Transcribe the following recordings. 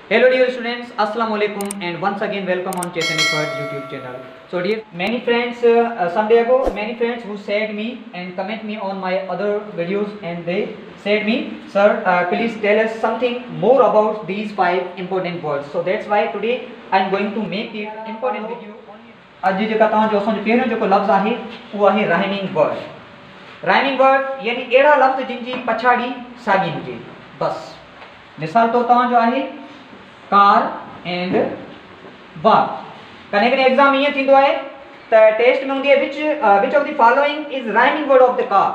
Hello dear students, Assalamu alaikum and once again welcome on Chetan Effort YouTube channel. So dear, many friends, some day ago, many friends who said me and comment me on my other videos and they said me, sir, please tell us something more about these 5 important words. So that's why today I am going to make it important video. आज जेका तव्हां जो असांजो पहिरियों जेको लफ़्ज़ आहे उहो आहे राइमिंग वर्ड। राइमिंग वर्ड यानी अहिड़ा लफ़्ज़ जिन जी पछाड़ी साॻी हुजे। बस मिसाल तो तव्हां जो आहे कार एंड बार। कॾहिं कॾहिं एग्जाम ईअं थींदो आहे त टेस्ट में हूंदी आहे which of the following is rhyming word of the car.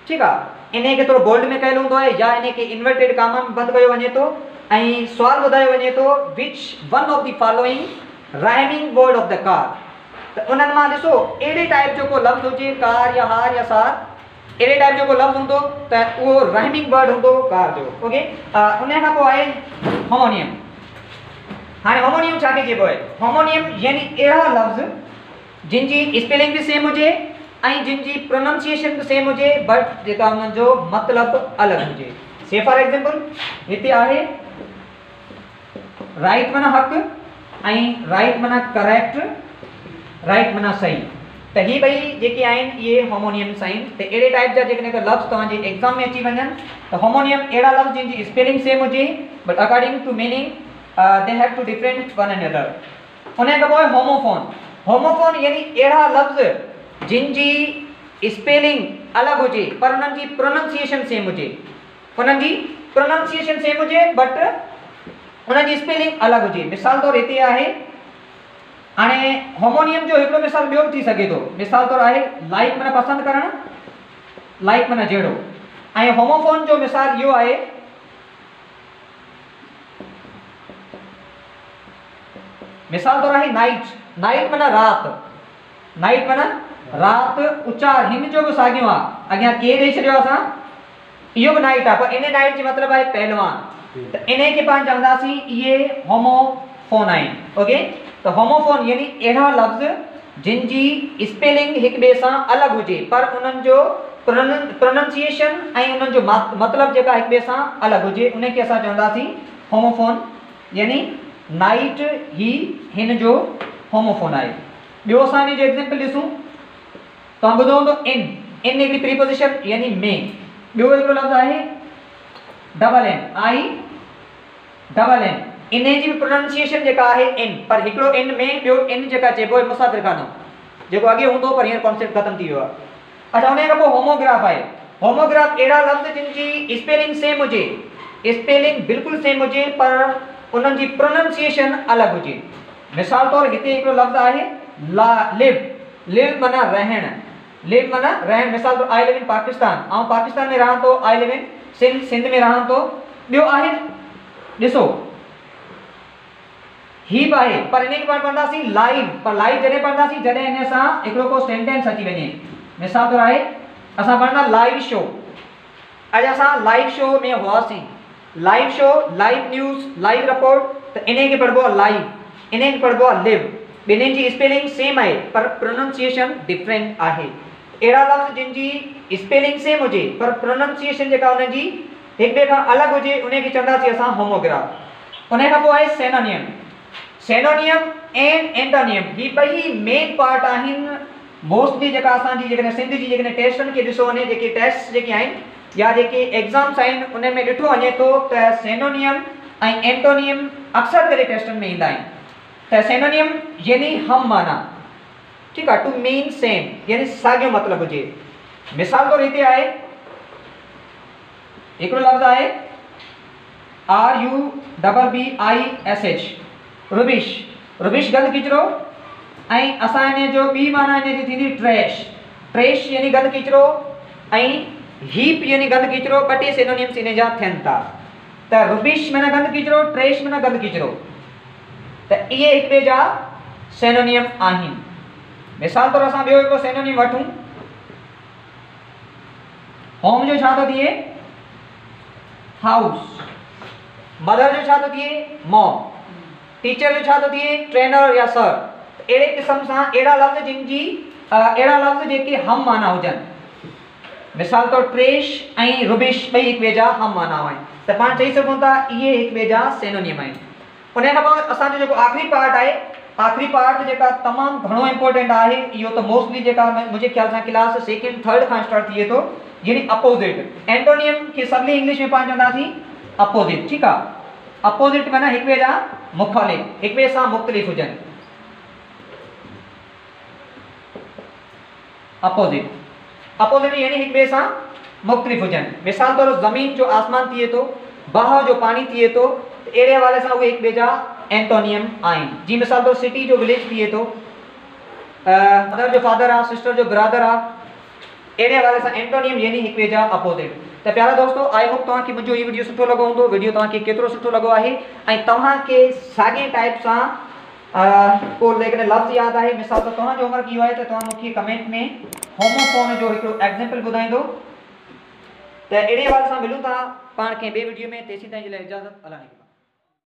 ठीकु आहे, इन खे थोरो बोल्ड में कयल हूंदो आहे या इन खे इन्वर्टेड कामा में बंदि कयो वञे थो ऐं सुवाल ॿुधायो वञे थो which one of the following rhyming word of the car. त उन्हनि मां ॾिसो अहिड़े टाइप जो को लफ़्ज़ हुजे कार या हार या सार, अहिड़े टाइप जो को लफ़्ज़ हूंदो त उहो राइमिंग वर्ड हूंदो कार जो। ओके, उन खां पोइ आहे होमोनियम। हाँ, होमोनियम छा चइबो आहे? होमोनियम यानी अहिड़ा लफ़्ज़ जिन जी स्पेलिंग भी सेम हुजे ऐं जिन जी प्रोनाउंसिएशन भी सेम हुजे बट जेका उन्हनि जो मतिलबु अलॻि हुजे। से फॉर एग्जांपल हिते आहे राइट माना हक़ ऐं राइट माना करेक्ट, राइट माना सही। त ही ॿई जेके आहिनि इहे होमोनियम्स आहिनि। त अहिड़े टाइप जा जेकॾहिं लफ़्ज़ तव्हांजे एग्ज़ाम में अची वञनि त होमोनियम अहिड़ा लफ़्ज़ जिन जी स्पेलिंग सेम हुजे but according to meaning they have to different one another। उन खां पोइ होमोफोन। होमोफोन यानी अहिड़ा लफ़्ज़ जिन जी स्पेलिंग अलॻि हुजे पर उन्हनि जी प्रोनाउंसिएशन सेम हुजे। उन्हनि जी प्रोनाउंसिएशन सेम हुजे बट उन्हनि जी स्पेलिंग अलॻि हुजे। मिसाल तौरु हिते आहे, हाणे होमोनियम जो हिकिड़ो मिसाल ॿियो बि थी सघे थो। मिसाल तौरु आहे लाइक माना पसंदि करणु, लाइक माना जहिड़ो। ऐं होमोफोन जो मिसाल इहो आहे मिसाल तौर आहे नाइट। नाइट माना रात, नाइट माना रात। उचार हिन जो भी साॻियो आहे, अॻियां के ॾेई छॾियो असां, इहो भी नाइट आहे पर इन नाइट जी मतिलबु आहे पहलवान। त इन खे पाण चवंदासीं इहे होमोफोन आहिनि। ओके, त होमोफोन यानी अहिड़ा लफ़्ज़ जिन जी स्पेलिंग हिक ॿिए सां अलॻि हुजे पर उन्हनि जो प्रोनाउंसिएशन ऐं उन्हनि जो मतिलबु जेका हिक ॿिए सां अलॻि हुजे उन खे असां चवंदासीं होमोफोन। यानी नाइट ही हिन जो होमोफोन आहे। ॿियो असां इन जो एग्जांपल ॾिसूं, तव्हां ॿुधो हूंदो इन। इन हिकिड़ी प्रीपोजिशन यानी में। ॿियो हिकिड़ो लफ़्ज़ आहे double N, I double N. Inn जी प्रोनाउंसिएशन जेका आहे इन, पर हिकिड़ो इन में ॿियो इन जेका चइबो आहे मुसाफ़िर खानो, जेको अॻे हूंदो पर हींअर कॉन्सेप्ट ख़तमु थी वियो आहे। अच्छा, उन खां पोइ होमोग्राफ आहे। होमोग्राफ अहिड़ा लफ़्ज़ जिन जी स्पेलिंग सेम हुजे, स्पेलिंग बिल्कुलु सेम हुजे पर उन्हनि जी प्रोनाउंसिएशन अलॻि हुजे। मिसाल तौरु हिते हिकिड़ो लफ़्ज़ आहे लिव। लिव माना रहण, लिव माना रहण। मिसाल तौरु आई लिव इन पाकिस्तान, ऐं पाकिस्तान में रहां थो। I live in Sindh, Sindh में रहां थो। ॿियो आहे ॾिसो ही बि आहे पर इन खे पाण पढ़ंदासीं लाइव। पर लाइव जॾहिं पढ़ंदासीं जॾहिं इन सां हिकिड़ो को सेंटेंस अची वञे। मिसाल तौरु आहे असां पढ़ंदा लाइव शो। अॼु असां लाइव शो में हुआसीं। Live show, live news, live report. त इन खे पढ़बो आहे लाइव, इन खे पढ़बो आहे लिव। ॿिन्हिनि जी स्पेलिंग सेम आहे पर प्रोनाउंसिएशन डिफरेंट आहे। अहिड़ा लफ़्ज़ जिन जी स्पेलिंग सेम हुजे पर प्रोनाउंसिएशन जेका उन जी हिक ॿिए खां अलॻि हुजे उन खे चवंदासीं असां होमोग्राफ। उन खां पोइ आहे सेनोनियम। सेनोनियम एंड एंटोनियम ही ॿई मेन पार्ट आहिनि। मोस्टली जेका असांजी जेकॾहिं सिंध जी जेकॾहिं टेस्टनि खे ॾिसो वञे, जेके टेस्ट जेके आहिनि या जेके एग्ज़ाम्स आहिनि उन में ॾिठो वञे थो त सेनोनियम ऐं एंटोनियम अक्सर करे टेस्टनि में ईंदा आहिनि। त सेनोनियम यानी हम माना, ठीकु आहे, टू मीन सेम यानी साॻियो मतिलबु हुजे। मिसाल तौरु हिते आहे हिकिड़ो लफ़्ज़ आहे RUBBISH, रुबिश। रुबिश गंद किचिरो ऐं असां इन जो ॿी माना इन जी थींदी ट्रैश। ट्रैश यानी गंद किचिरो ऐं हीप यानी गंद किचिरो। ॿ टे सिनोनिम्स इन जा थियनि था। त रुबिश माना गंद किचिरो, ट्रैश माना गंद किचिरो। त इहे हिक ॿिए जा सिनोनियम आहिनि। मिसाल तौरु असां ॿियो हिकिड़ो सिनोनिम वठूं, होम जो छा थो थिए हाउस, मदर जो छा थो थिए मॉम, टीचर जो छा थो थिए ट्रेनर या सर। अहिड़े क़िस्म सां अहिड़ा लफ़्ज़ जिन जी अहिड़ा लफ़्ज़ जेके हम माना हुजनि। मिसाल तौरु ट्रेश ऐं रुबिश ॿई हिक ॿिए जा हम माना आहिनि। त पाण चई सघूं था इहे हिक ॿिए जा सिनोनिम आहिनि। उन खां पोइ असांजो जेको आखिरी पार्ट आहे, आखिरी पार्ट जेका तमामु घणो इंपॉर्टेंट आहे, इहो त मोस्टली जेका मुंहिंजे ख्याल सां क्लास सेकेंड थर्ड खां स्टार्ट थिए थो, यानी अपोजिट। एंटोनियम खे सवली इंग्लिश में पाण चवंदासीं अपोजिट, ठीकु आहे। अपोजिट माना हिक ॿिए जा मुखालिफ़, हिक ॿिए सां मुख़्तलिफ़ हुजनि। अपोजिट, अपोजिट यानी हिक ॿिए सां मुख़्तलिफ़ हुजनि। मिसाल तौर ज़मीन जो आसमान थिए थो, बहाव जो पानी थिए थो, अहिड़े हवाले सां उहे हिक ॿिए जा एंटोनियम आहिनि। जी मिसाल तौर सिटी जो विलेज थिए थो, मदर जो फादर आहे, सिस्टर जो ब्रदर आहे, अहिड़े हवाले सां एंटोनियम यानी हिक ॿिए जा अपोजिट। त प्यारा दोस्तों, आई होप तव्हांखे मुंहिंजो इहो वीडियो सुठो लॻो हूंदो। वीडियो तव्हांखे केतिरो सुठो लॻो आहे ऐं तव्हांखे साॻे टाइप सां को लेकिन लफ़्ज़ यादि आहे। मिसाल तौर तव्हांजो होमवर्क इहो आहे त तव्हां मूंखे कमेंट में होमोफोन जो हिकिड़ो एग्ज़ाम्पल ॿुधाईंदो। त अहिड़े हवाले सां मिलूं था पाण कंहिं ॿिए वीडियो में। तेसीं ताईं जे लाइ इजाज़त, अल्लाह।